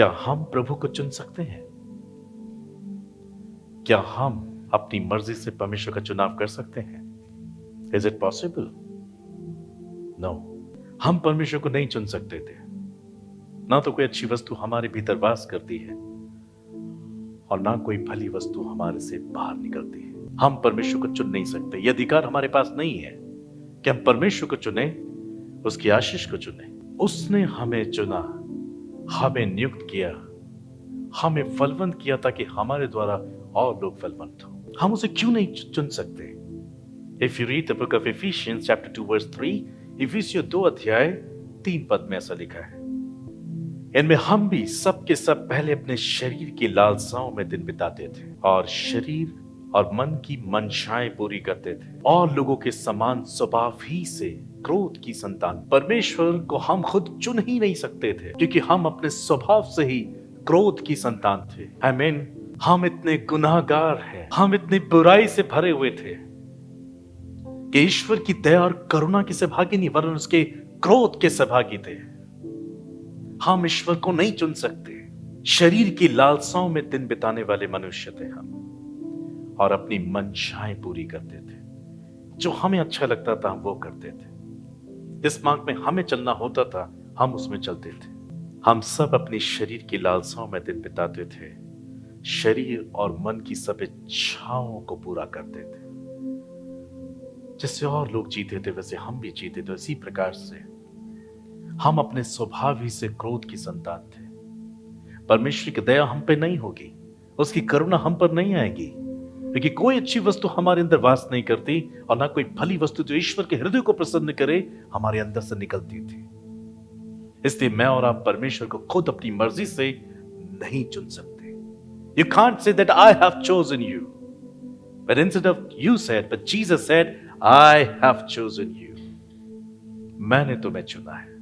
क्या हम प्रभु को चुन सकते हैं? क्या हम अपनी मर्जी से परमेश्वर का चुनाव कर सकते हैं? Is it possible? नो। हम परमेश्वर को नहीं चुन सकते थे। ना तो कोई अच्छी वस्तु हमारे भीतर वास करती है और ना कोई भली वस्तु हमारे से बाहर निकलती है। हम परमेश्वर को चुन नहीं सकते। यह अधिकार हमारे पास नहीं है कि हम परमेश्वर को चुने, उसकी आशीष को चुने। उसने हमें चुना, हमें नियुक्त किया, हमें फलवंत किया ताकि हमारे द्वारा और लोग फलवंत हो। हम उसे क्यों नहीं चुन सकते? If you read the book of Ephesians chapter 2 verse 3, इफिसियों 2 अध्याय 3 पद में ऐसा लिखा है, इनमें हम भी सब के सब पहले अपने शरीर की लालसाओं में दिन बिताते थे और शरीर और मन की मंशाएं पूरी करते थे और लोगों के समान स्वभाव ही से क्रोध की संतान। परमेश्वर को हम खुद चुन ही नहीं सकते थे क्योंकि हम अपने स्वभाव से ही क्रोध की संतान थे। आमीन। हम इतने गुनाहगार हैं, हम इतनी बुराई से भरे हुए थे कि ईश्वर की दया और करुणा के सहभागी नहीं वरन उसके क्रोध के सहभागी थे। हम ईश्वर को नहीं चुन सकते। शरीर की लालसाओं में दिन बिताने वाले मनुष्य थे हम और अपनी मंशाएं पूरी करते थे। जो हमें अच्छा लगता था हम वो करते थे। जिस मार्ग में हमें चलना होता था हम उसमें चलते थे। हम सब अपनी शरीर की लालसाओं में दिन बिताते थे, शरीर और मन की सब इच्छाओं को पूरा करते थे। जैसे और लोग जीते थे वैसे हम भी जीते थे। इसी प्रकार से हम अपने स्वभाव ही से क्रोध की संतान थे। परमेश्वर की दया हम पे नहीं होगी, उसकी करुणा हम पर नहीं आएगी क्योंकि कोई अच्छी वस्तु हमारे अंदर वास नहीं करती और ना कोई भली वस्तु जो ईश्वर के हृदय को प्रसन्न करे हमारे अंदर से निकलती थी। इसलिए मैं और आप परमेश्वर को खुद अपनी मर्जी से नहीं चुन सकते। You can't say that I have chosen you, but instead of you said, but Jesus said I have chosen you. मैंने तुम्हें चुना है।